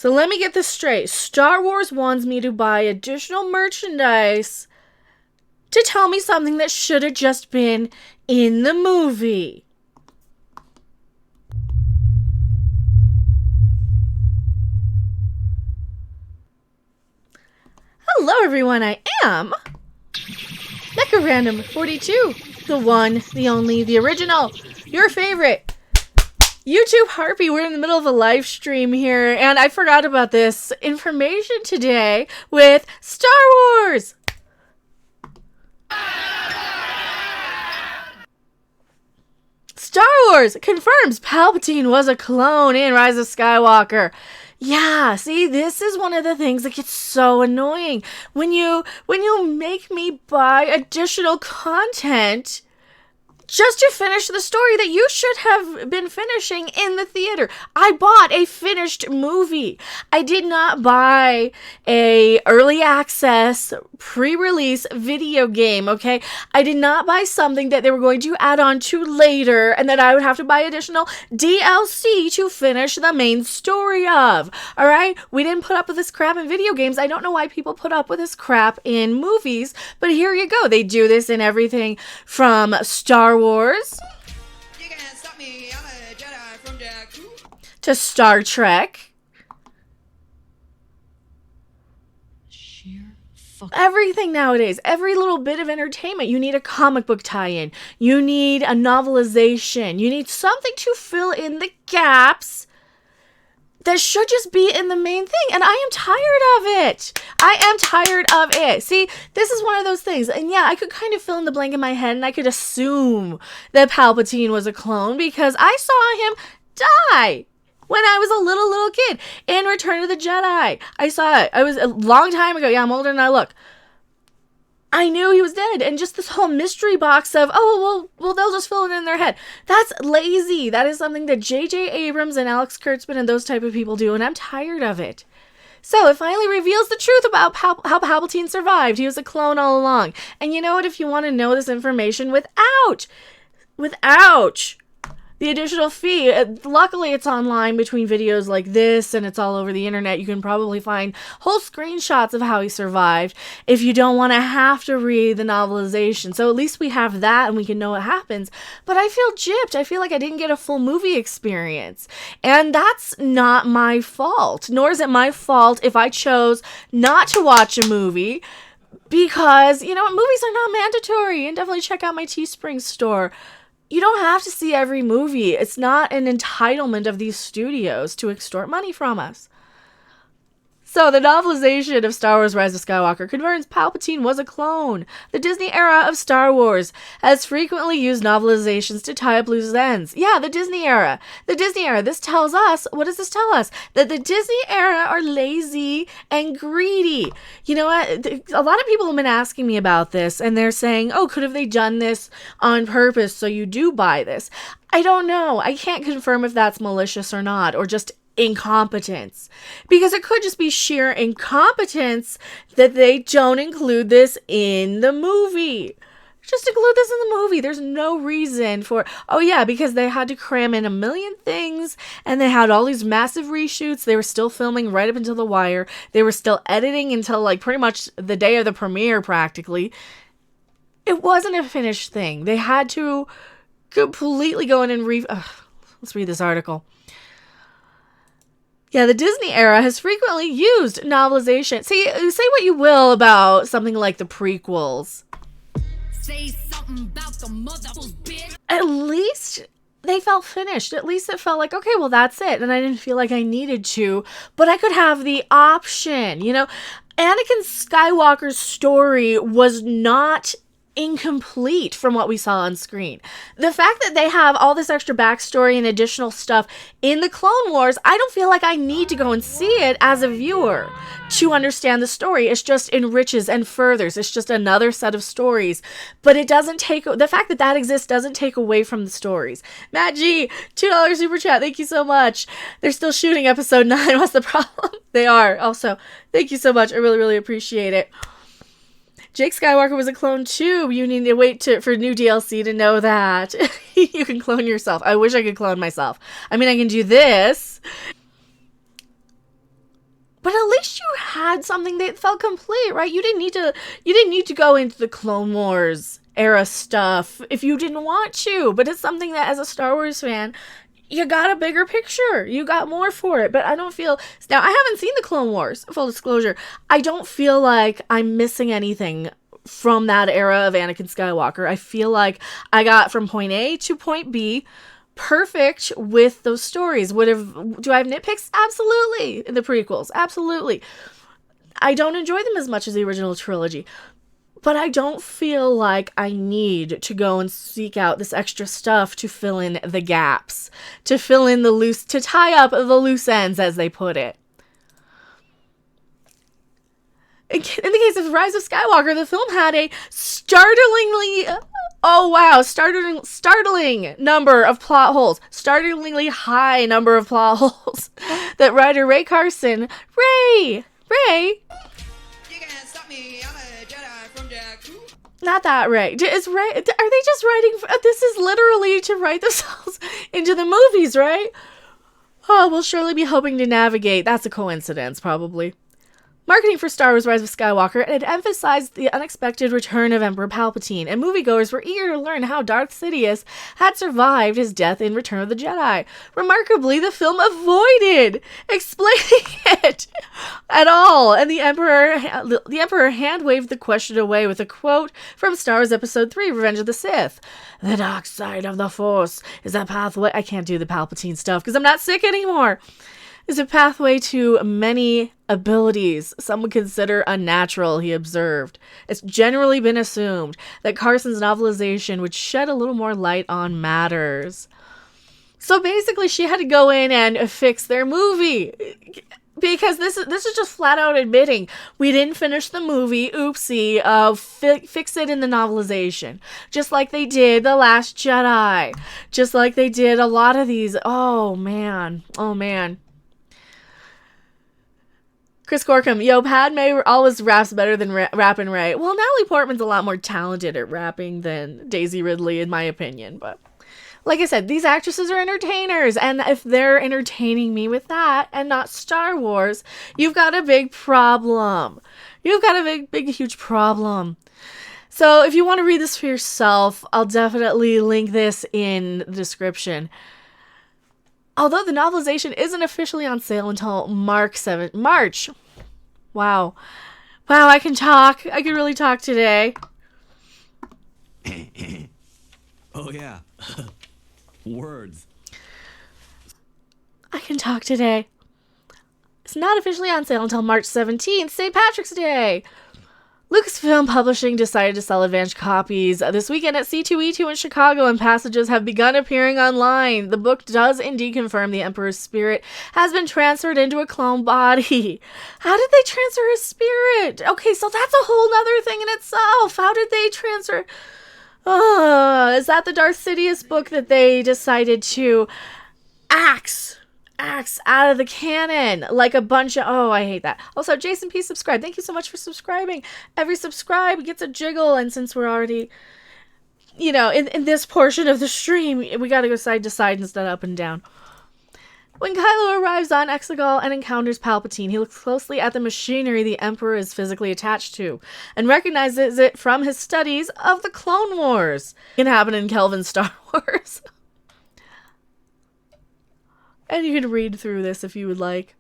So let me get this straight. Star Wars wants me to buy additional merchandise to tell me something that should have just been in the movie. Hello everyone, I am Mecha Random 42, the one, the only, the original, your favorite YouTube Harpy. We're in the middle of a live stream here, and I forgot about this information today with Star Wars. Star Wars confirms Palpatine was a clone in Rise of Skywalker. Yeah, see, this is one of the things that gets so annoying. When you make me buy additional content just to finish the story that you should have been finishing in the theater. I bought a finished movie. I did not buy a early access pre-release video game, okay? I did not buy something that they were going to add on to later and that I would have to buy additional DLC to finish the main story of. All right? We didn't put up with this crap in video games. I don't know why people put up with this crap in movies, but here you go. They do this in everything from Star Wars You can't stop me, I'm a Jedi from Jakku. to Star Trek. Sheer fuck. Everything nowadays, every little bit of entertainment, you need a comic book tie-in. You need a novelization. You need something to fill in the gaps that should just be in the main thing. And I am tired of it. I am tired of it. See, this is one of those things. And yeah, I could kind of fill in the blank in my head and I could assume that Palpatine was a clone because I saw him die when I was a little kid in Return of the Jedi. I saw it. I was a long time ago. Yeah, I'm older than I look. I knew he was dead, and just this whole mystery box of, oh, well, they'll just fill it in their head. That's lazy. That is something that J.J. Abrams and Alex Kurtzman and those type of people do, and I'm tired of it. So it finally reveals the truth about how Palpatine survived. He was a clone all along. And you know what? If you want to know this information without the additional fee, luckily it's online between videos like this and it's all over the internet. You can probably find whole screenshots of how he survived if you don't want to have to read the novelization. So at least we have that and we can know what happens. But I feel gypped. I feel like I didn't get a full movie experience. And that's not my fault. Nor is it my fault if I chose not to watch a movie because, you know what, movies are not mandatory. And definitely check out my Teespring store. You don't have to see every movie. It's not an entitlement of these studios to extort money from us. So, the novelization of Star Wars Rise of Skywalker confirms Palpatine was a clone. The Disney era of Star Wars has frequently used novelizations to tie up loose ends. Yeah, the Disney era. The Disney era. This tells us, what does this tell us? That the Disney era are lazy and greedy. You know what? A lot of people have been asking me about this, and they're saying, oh, could have they done this on purpose so you do buy this? I don't know. I can't confirm if that's malicious or not, or just incompetence, because it could just be sheer incompetence that they don't include this in the movie. Just include this in the movie. There's no reason for, oh yeah, because they had to cram in a million things and they had all these massive reshoots. They were still filming right up until the wire. They were still editing until like pretty much the day of the premiere practically. It wasn't a finished thing. They had to completely go in and let's read this article. Yeah, the Disney era has frequently used novelization. See, say what you will about something like the prequels. Say something about the motherfuckers, bitch. At least they felt finished. At least it felt like, okay, well, that's it. And I didn't feel like I needed to, but I could have the option. You know, Anakin Skywalker's story was not incomplete from what we saw on screen. The fact that they have all this extra backstory and additional stuff in the Clone Wars, I don't feel like I need to go and see it as a viewer to understand the story. It just enriches and furthers. It's just another set of stories. But it doesn't take, the fact that that exists doesn't take away from the stories. Matt G, $2 super chat. Thank you so much. They're still shooting episode 9. What's the problem? They are. Also, thank you so much. I really, really appreciate it. Jake Skywalker was a clone too. You need to wait for new DLC to know that. You can clone yourself. I wish I could clone myself. I mean, I can do this. had something that felt complete, right? You didn't need to go into the Clone Wars era stuff if you didn't want to, but it's something that as a Star Wars fan, you got a bigger picture. You got more for it. But I don't feel... Now, I haven't seen the Clone Wars, full disclosure. I don't feel like I'm missing anything from that era of Anakin Skywalker. I feel like I got from point A to point B perfect with those stories. Do I have nitpicks? Absolutely. In the prequels. Absolutely. I don't enjoy them as much as the original trilogy. But I don't feel like I need to go and seek out this extra stuff to fill in the gaps, to tie up the loose ends, as they put it. In the case of Rise of Skywalker, the film had a startling number of plot holes. Startlingly high number of plot holes that writer Ray Carson, Ray, You can't stop me, I'm a Jedi from Jakku. not that Ray. Are they just writing? This is literally to write themselves into the movies, right? Oh, we'll surely be hoping to navigate. That's a coincidence, probably. Marketing for Star Wars Rise of Skywalker had emphasized the unexpected return of Emperor Palpatine, and moviegoers were eager to learn how Darth Sidious had survived his death in Return of the Jedi. Remarkably, the film avoided explaining it at all, and the Emperor hand-waved the question away with a quote from Star Wars Episode 3, Revenge of the Sith. "The dark side of the Force is a pathway..." I can't do the Palpatine stuff because I'm not sick anymore. "Is a pathway to many abilities some would consider unnatural," he observed. It's generally been assumed that Carson's novelization would shed a little more light on matters. So basically, she had to go in and fix their movie. Because this is just flat out admitting we didn't finish the movie, oopsie, fix it in the novelization. Just like they did The Last Jedi. Just like they did a lot of these. Oh, man. Chris Corkum, yo, Padme always raps better than rapping Ray. Well, Natalie Portman's a lot more talented at rapping than Daisy Ridley, in my opinion. But like I said, these actresses are entertainers. And if they're entertaining me with that and not Star Wars, you've got a big problem. You've got a big, huge problem. So if you want to read this for yourself, I'll definitely link this in the description. Although the novelization isn't officially on sale until March. Wow, I can talk. I can really talk today. Oh, yeah. Words. I can talk today. It's not officially on sale until March 17th, St. Patrick's Day. Lucasfilm Publishing decided to sell advanced copies this weekend at C2E2 in Chicago, and passages have begun appearing online. The book does indeed confirm the Emperor's spirit has been transferred into a clone body. How did they transfer his spirit? Okay, so that's a whole nother thing in itself. How did they transfer... is that the Darth Sidious book that they decided to axe out of the canon like a bunch of... Oh, I hate that. Also, Jason P. subscribe. Thank you so much for subscribing. Every subscribe gets a jiggle, and since we're already, in this portion of the stream, we gotta go side to side instead of up and down. When Kylo arrives on Exegol and encounters Palpatine, he looks closely at the machinery the Emperor is physically attached to, and recognizes it from his studies of the Clone Wars. It can happen in Kelvin's Star Wars. And you can read through this if you would like.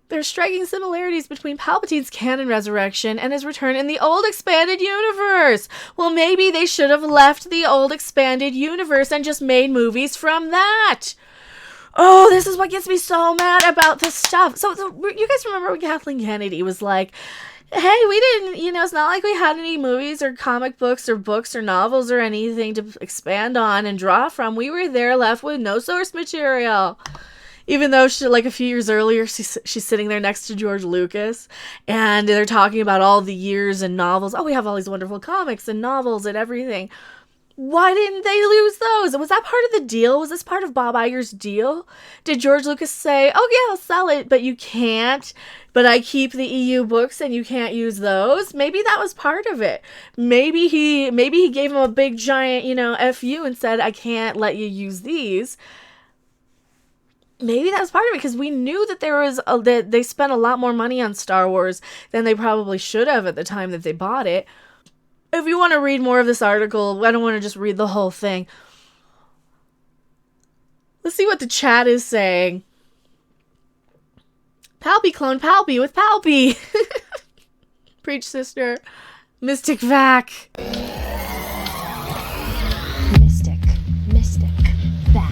There are striking similarities between Palpatine's canon resurrection and his return in the old expanded universe. Well, maybe they should have left the old expanded universe and just made movies from that. Oh, this is what gets me so mad about this stuff. So you guys remember when Kathleen Kennedy was like, hey, we didn't, it's not like we had any movies or comic books or novels or anything to expand on and draw from. We were there left with no source material. Even though a few years earlier, she's sitting there next to George Lucas and they're talking about all the years and novels. Oh, we have all these wonderful comics and novels and everything. Why didn't they lose those? Was that part of the deal? Was this part of Bob Iger's deal? Did George Lucas say, oh yeah, I'll sell it, but you can't, but I keep the EU books and you can't use those? Maybe that was part of it. Maybe he gave him a big giant, F you and said, I can't let you use these. maybe that's part of it, because we knew that that they spent a lot more money on Star Wars than they probably should have at the time that they bought it. If you want to read more of this article, I don't want to just read the whole thing. Let's see what the chat is saying. Palpy clone Palpy with Palpy. Preach, sister. Mystic Vac. Mystic, mystic, back,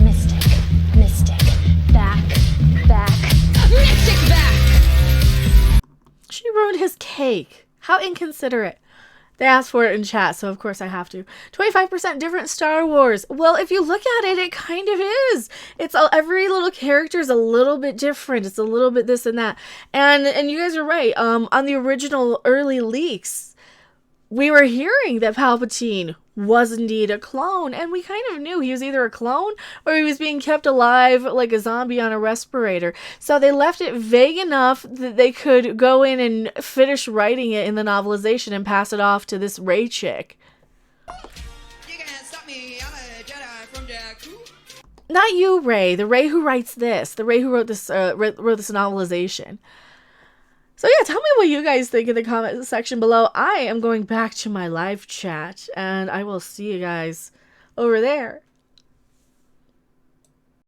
mystic, back, mystic back. She ruined his cake. How inconsiderate. They asked for it in chat, so of course I have to. 25% different Star Wars. Well, if you look at it, it kind of is. Every little character is a little bit different. It's a little bit this and that. And you guys are right. On the original early leaks, we were hearing that Palpatine was indeed a clone, and we kind of knew he was either a clone or he was being kept alive like a zombie on a respirator. So they left it vague enough that they could go in and finish writing it in the novelization and pass it off to this Rey chick. You can't stop me, I'm a Jedi from Jakku. Not you, Rey. The Rey who writes this. The Rey who wrote this novelization. So yeah, tell me what you guys think in the comment section below. I am going back to my live chat, and I will see you guys over there.